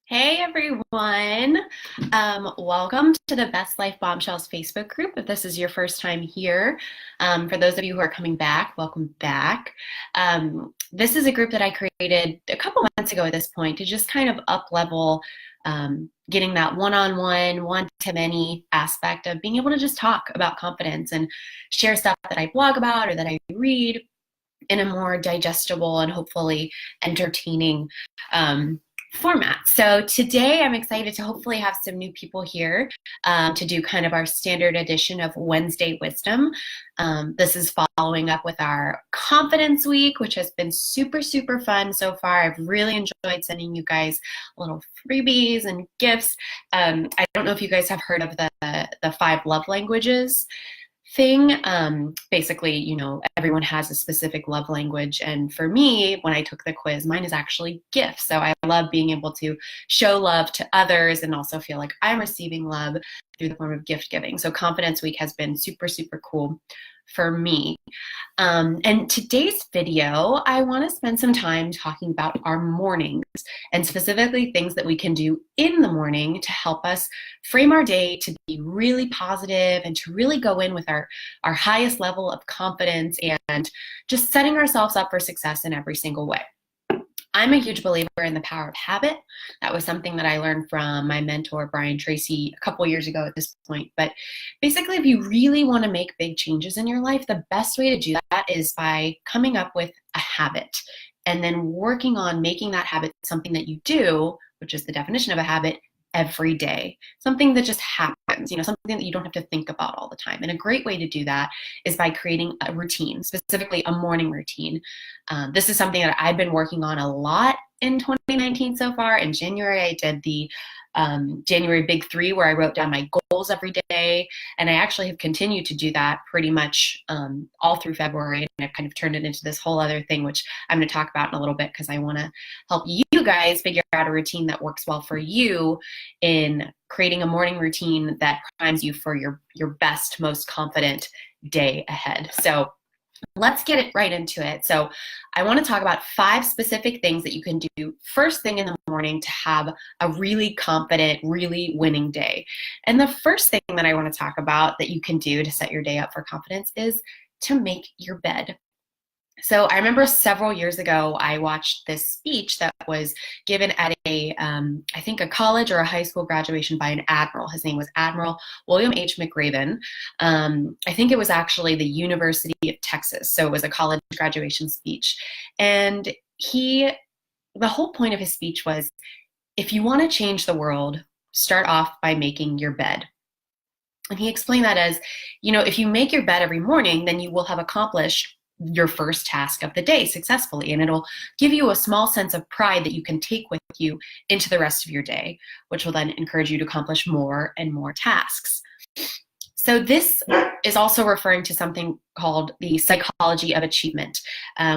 Hey everyone. Welcome to the Best Life Bombshells Facebook group. If this is your first time here, for those of you who are coming back, welcome back. This is a group that I created a couple months ago at this point to just kind of up level getting that one-on-one, one-to-many aspect of being able to just talk about confidence and share stuff that I blog about or that I read in a more digestible and hopefully entertaining format. So today I'm excited to hopefully have some new people here to do kind of our standard edition of Wednesday Wisdom. This is following up with our Confidence Week, which has been super, super fun so far. I've really enjoyed sending you guys little freebies and gifts. I don't know if you guys have heard of the 5 love languages thing. Basically, everyone has a specific love language. And for me, when I took the quiz, mine is actually gifts. So I love being able to show love to others and also feel like I'm receiving love through the form of gift giving. So Confidence Week has been super, super cool for me. And today's video, I want to spend some time talking about our mornings and specifically things that we can do in the morning to help us frame our day to be really positive and to really go in with our highest level of confidence and just setting ourselves up for success in every single way. I'm a huge believer in the power of habit. That was something that I learned from my mentor, Brian Tracy, a couple years ago at this point. But basically, if you really want to make big changes in your life, the best way to do that is by coming up with a habit and then working on making that habit something that you do, which is the definition of a habit, every day. Something that just happens, something that you don't have to think about all the time. And a great way to do that is by creating a routine, specifically a morning routine. This is something that I've been working on a lot in 2019 so far. In January, I did the January Big 3 where I wrote down my goals every day. And I actually have continued to do that pretty much all through February. And I've kind of turned it into this whole other thing, which I'm going to talk about in a little bit because I want to help you guys figure out a routine that works well for you in creating a morning routine that primes you for your best, most confident day ahead. So let's get right into it. So I want to talk about 5 specific things that you can do first thing in the morning to have a really confident, really winning day. And the first thing that I want to talk about that you can do to set your day up for confidence is to make your bed. So I remember several years ago, I watched this speech that was given at I think a college or a high school graduation by an admiral. His name was Admiral William H. McRaven. I think it was actually the University of Texas. So it was a college graduation speech. And the whole point of his speech was, if you want to change the world, start off by making your bed. And he explained that as, if you make your bed every morning, then you will have accomplished your first task of the day successfully, and it'll give you a small sense of pride that you can take with you into the rest of your day, which will then encourage you to accomplish more and more tasks. So this is also referring to something called the psychology of achievement,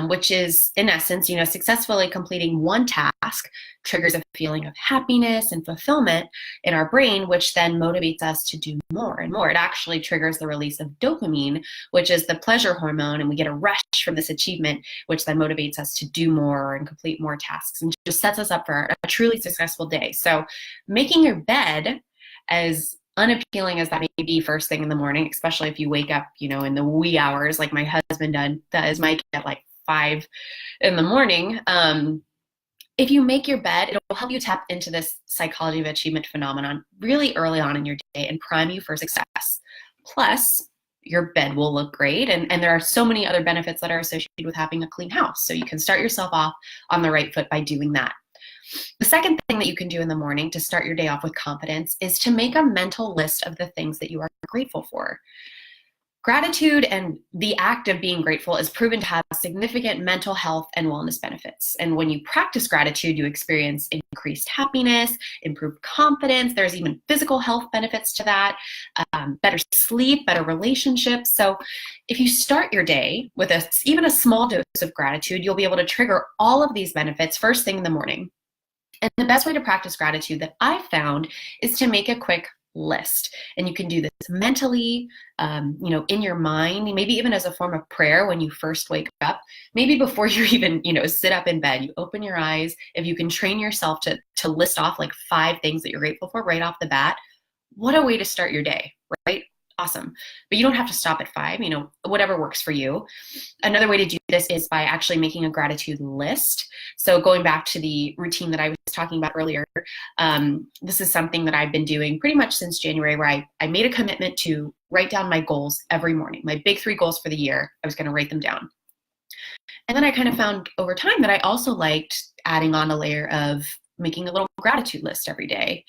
which is, in essence, successfully completing one task triggers a feeling of happiness and fulfillment in our brain, which then motivates us to do more and more. It actually triggers the release of dopamine, which is the pleasure hormone, and we get a rush from this achievement, which then motivates us to do more and complete more tasks and just sets us up for a truly successful day. So making your bed, as unappealing as that may be first thing in the morning, especially if you wake up, in the wee hours like my husband does, Mike, at like 5 in the morning. If you make your bed, it'll help you tap into this psychology of achievement phenomenon really early on in your day and prime you for success. Plus, your bed will look great. And there are so many other benefits that are associated with having a clean house. So you can start yourself off on the right foot by doing that. The second thing that you can do in the morning to start your day off with confidence is to make a mental list of the things that you are grateful for. Gratitude and the act of being grateful is proven to have significant mental health and wellness benefits. And when you practice gratitude, you experience increased happiness, improved confidence. There's even physical health benefits to that, better sleep, better relationships. So if you start your day with even a small dose of gratitude, you'll be able to trigger all of these benefits first thing in the morning. And the best way to practice gratitude that I found is to make a quick list. And you can do this mentally, in your mind, maybe even as a form of prayer when you first wake up, maybe before you even, sit up in bed, you open your eyes. If you can train yourself to list off like 5 things that you're grateful for right off the bat, what a way to start your day, right? Awesome. But you don't have to stop at 5, whatever works for you. Another way to do this is by actually making a gratitude list. So going back to the routine that I was talking about earlier, this is something that I've been doing pretty much since January, where I made a commitment to write down my goals every morning. My big 3 goals for the year, I was going to write them down. And then I kind of found over time that I also liked adding on a layer of making a little gratitude list every day.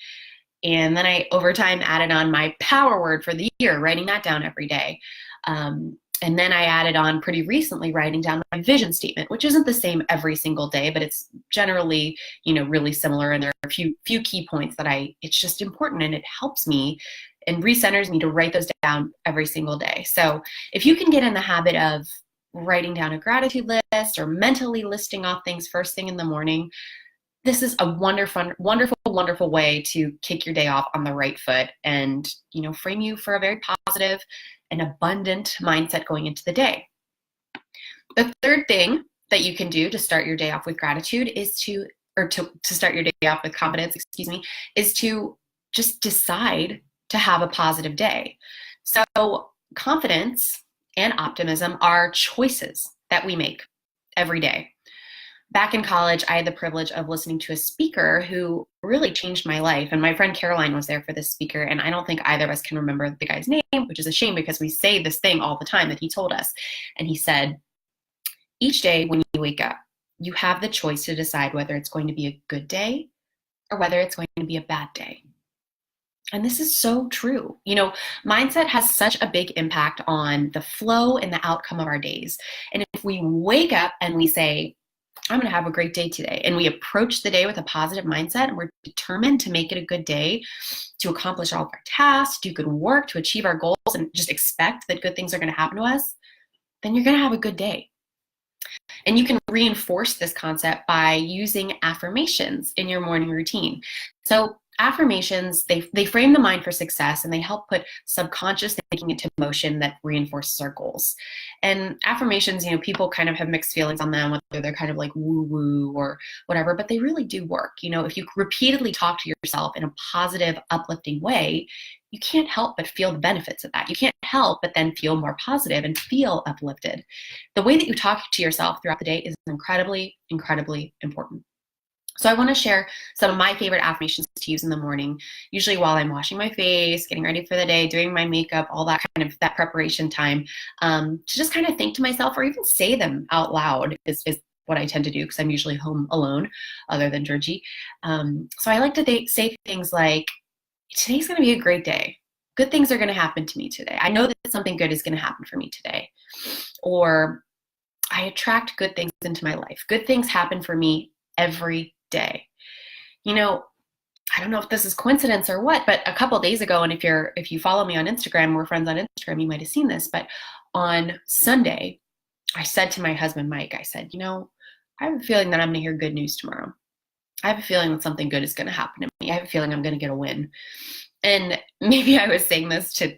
And then I, over time, added on my power word for the year, writing that down every day. And then I added on pretty recently writing down my vision statement, which isn't the same every single day, but it's generally, really similar. And there are a few key points that it's just important, and it helps me and recenters me to write those down every single day. So if you can get in the habit of writing down a gratitude list or mentally listing off things first thing in the morning, this is a wonderful, wonderful, wonderful way to kick your day off on the right foot and, frame you for a very positive and abundant mindset going into the day. The third thing that you can do to start your day off with gratitude is to start your day off with confidence, is to just decide to have a positive day. So confidence and optimism are choices that we make every day. Back in college, I had the privilege of listening to a speaker who really changed my life. And my friend Caroline was there for this speaker. And I don't think either of us can remember the guy's name, which is a shame because we say this thing all the time that he told us. And he said, each day when you wake up, you have the choice to decide whether it's going to be a good day or whether it's going to be a bad day. And this is so true. Mindset has such a big impact on the flow and the outcome of our days. And if we wake up and we say, I'm going to have a great day today, and we approach the day with a positive mindset, and we're determined to make it a good day, to accomplish all of our tasks, do good work, to achieve our goals, and just expect that good things are going to happen to us, then you're going to have a good day. And you can reinforce this concept by using affirmations in your morning routine. So affirmations, they frame the mind for success, and they help put subconscious thinking into motion that reinforces our goals. And affirmations, people kind of have mixed feelings on them, whether they're kind of like woo-woo or whatever, but they really do work. If you repeatedly talk to yourself in a positive, uplifting way, you can't help but feel the benefits of that. You can't help but then feel more positive and feel uplifted. The way that you talk to yourself throughout the day is incredibly, incredibly important. So I want to share some of my favorite affirmations to use in the morning, usually while I'm washing my face, getting ready for the day, doing my makeup, all that kind of that preparation time, to just kind of think to myself or even say them out loud is what I tend to do because I'm usually home alone other than Georgie. So I like to say things like, today's going to be a great day. Good things are going to happen to me today. I know that something good is going to happen for me today. Or I attract good things into my life. Good things happen for me every day. I don't know if this is coincidence or what, but a couple of days ago, and if you follow me on Instagram, we're friends on Instagram, you might have seen this, but on Sunday, I said to my husband, Mike, I said, I have a feeling that I'm going to hear good news tomorrow. I have a feeling that something good is going to happen to me. I have a feeling I'm going to get a win. And maybe I was saying this to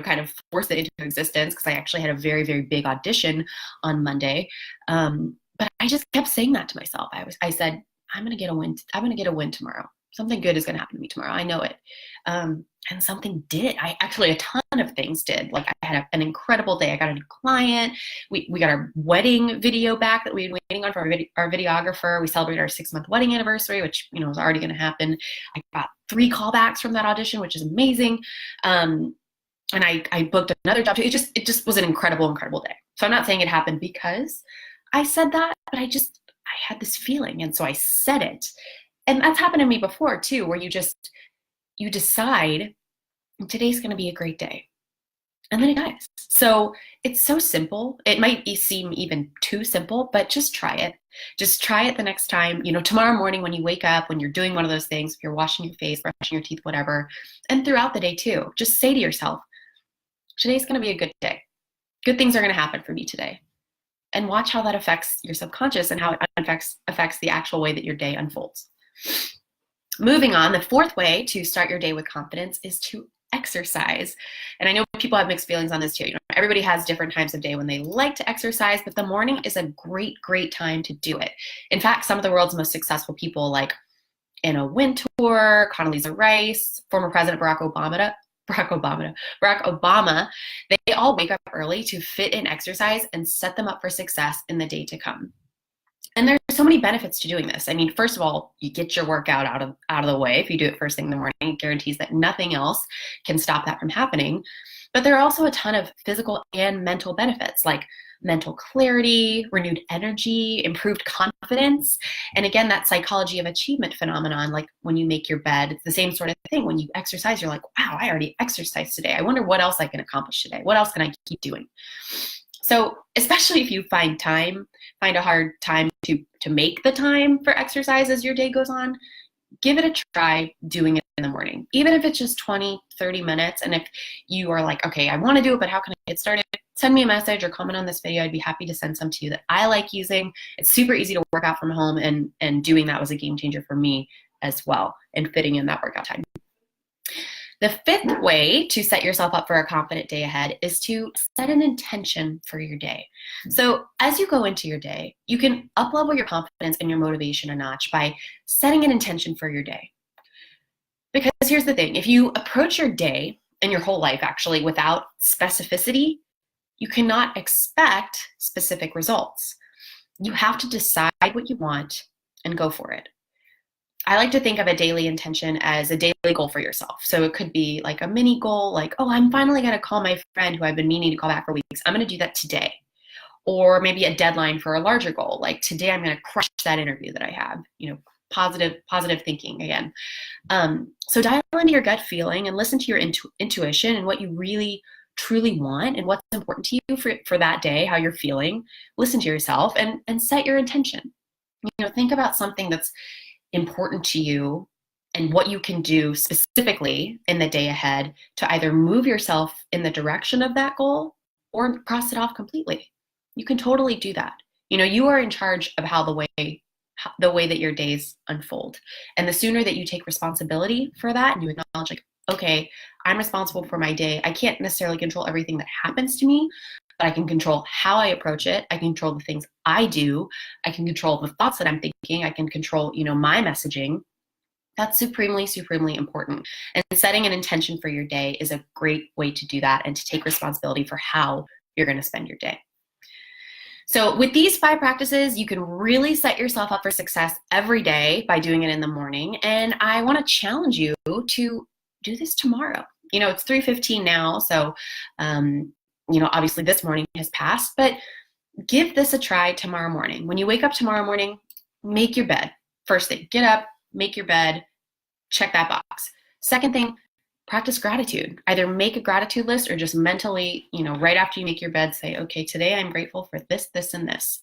kind of force it into existence because I actually had a very, very big audition on Monday. But I just kept saying that to myself. I said, I'm going to get a win. I'm going to get a win tomorrow. Something good is going to happen to me tomorrow. I know it. And something did. A ton of things did. Like I had an incredible day. I got a new client. We got our wedding video back that we had been waiting on for our videographer. We celebrated our 6-month wedding anniversary, which, was already going to happen. I got 3 callbacks from that audition, which is amazing. And I booked another job too. It just was an incredible, incredible day. So I'm not saying it happened because I said that, but I had this feeling. And so I said it. And that's happened to me before too, where you decide today's going to be a great day. And then it does. So it's so simple. It might seem even too simple, but just try it. Just try it the next time, tomorrow morning when you wake up, when you're doing one of those things, if you're washing your face, brushing your teeth, whatever, and throughout the day too, just say to yourself, today's going to be a good day. Good things are going to happen for me today. And watch how that affects your subconscious and how it affects the actual way that your day unfolds. Moving on, the fourth way to start your day with confidence is to exercise. And I know people have mixed feelings on this too. Everybody has different times of day when they like to exercise, but the morning is a great time to do it. In fact, some of the world's most successful people, like Anna Wintour, Condoleezza Rice, former President Barack Obama, they all wake up early to fit in exercise and set them up for success in the day to come. And there's so many benefits to doing this. I mean, first of all, you get your workout out of the way. If you do it first thing in the morning, it guarantees that nothing else can stop that from happening. But there are also a ton of physical and mental benefits, like mental clarity, renewed energy, improved confidence. And again, that psychology of achievement phenomenon, like when you make your bed, it's the same sort of thing. When you exercise, you're like, wow, I already exercised today. I wonder what else I can accomplish today. What else can I keep doing? So especially if you find a hard time to make the time for exercise as your day goes on, give it a try doing it in the morning, even if it's just 20, 30 minutes. And if you are like, okay, I want to do it, but how can I get started? Send me a message or comment on this video. I'd be happy to send some to you that I like using. It's super easy to work out from home, and doing that was a game changer for me as well, and fitting in that workout time. The fifth way to set yourself up for a confident day ahead is to set an intention for your day. So as you go into your day, you can up-level your confidence and your motivation a notch by setting an intention for your day. Because here's the thing, if you approach your day and your whole life actually without specificity, you cannot expect specific results. You have to decide what you want and go for it. I like to think of a daily intention as a daily goal for yourself. So it could be like a mini goal, like, oh, I'm finally going to call my friend who I've been meaning to call back for weeks. I'm going to do that today. Or maybe a deadline for a larger goal, like today I'm going to crush that interview that I have. Positive thinking again. So dial into your gut feeling and listen to your intuition and what you really truly want and what's important to you for that day, how you're feeling. Listen to yourself and set your intention. Think about something that's important to you and what you can do specifically in the day ahead to either move yourself in the direction of that goal or cross it off completely. You can totally do that. You are in charge of the way that your days unfold. And the sooner that you take responsibility for that and you acknowledge, like, okay, I'm responsible for my day. I can't necessarily control everything that happens to me, but I can control how I approach it. I can control the things I do. I can control the thoughts that I'm thinking. I can control, my messaging. That's supremely, supremely important. And setting an intention for your day is a great way to do that and to take responsibility for how you're going to spend your day. So with these 5 practices, you can really set yourself up for success every day by doing it in the morning. And I want to challenge you to do this tomorrow. It's 3:15 now, so obviously this morning has passed, but give this a try tomorrow morning. When you wake up tomorrow morning, make your bed. First thing, get up, make your bed, check that box. Second thing, practice gratitude. Either make a gratitude list or just mentally, right after you make your bed, say, okay, today I'm grateful for this, this, and this.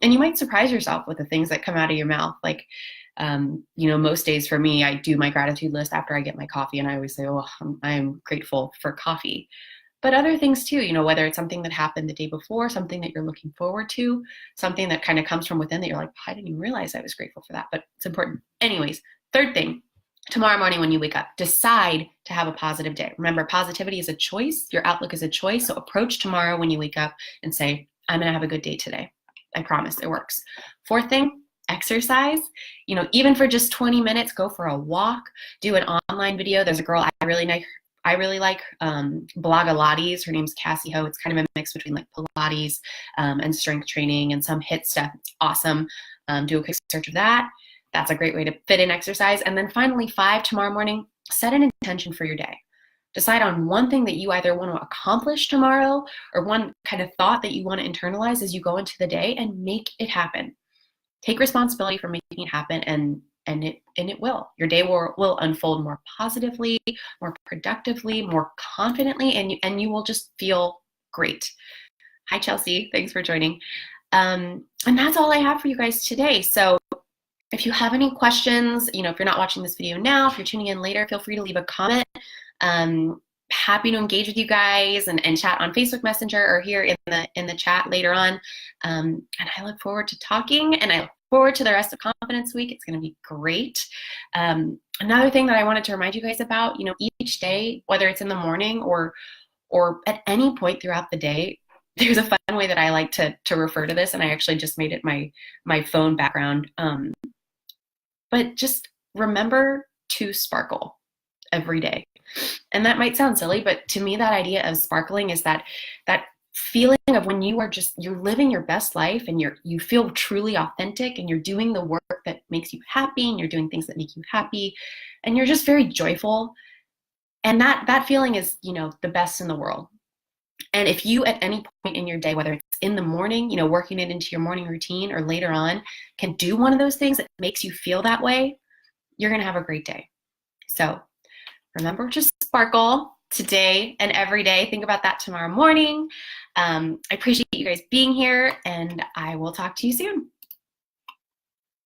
And you might surprise yourself with the things that come out of your mouth. Like, most days for me, I do my gratitude list after I get my coffee, and I always say, oh, I'm grateful for coffee. But other things too, whether it's something that happened the day before, something that you're looking forward to, something that kind of comes from within that you're like, I didn't even realize I was grateful for that, but it's important. Anyways, third thing, tomorrow morning when you wake up, decide to have a positive day. Remember, positivity is a choice. Your outlook is a choice. So approach tomorrow when you wake up and say, I'm going to have a good day today. I promise it works. Fourth thing, exercise. Even for just 20 minutes, go for a walk, do an online video. There's a girl I really like, Blogilates. Her name's Cassie Ho. It's kind of a mix between like Pilates and strength training and some HIIT stuff. It's awesome. Do a quick search of that. That's a great way to fit in exercise. And then finally, 5, tomorrow morning, set an intention for your day. Decide on one thing that you either want to accomplish tomorrow or one kind of thought that you want to internalize as you go into the day and make it happen. Take responsibility for making it happen and it will. Your day will unfold more positively, more productively, more confidently, and you will just feel great. Hi, Chelsea. Thanks for joining. And that's all I have for you guys today. So if you have any questions, if you're not watching this video now, if you're tuning in later, feel free to leave a comment. Happy to engage with you guys and chat on Facebook Messenger or here in the chat later on. And I look forward to talking, and I forward to the rest of Confidence Week. It's going to be great. Another thing that I wanted to remind you guys about, each day, whether it's in the morning or at any point throughout the day, there's a fun way that I like to refer to this, and I actually just made it my phone background. But just remember to sparkle every day. And that might sound silly, but to me, that idea of sparkling is that feeling of when you're living your best life and you feel truly authentic and you're doing the work that makes you happy and you're doing things that make you happy and you're just very joyful. And that feeling is, the best in the world. And if you at any point in your day, whether it's in the morning, working it into your morning routine or later on, can do one of those things that makes you feel that way, you're going to have a great day. So remember to sparkle today and every day. Think about that tomorrow morning. I appreciate you guys being here, and I will talk to you soon.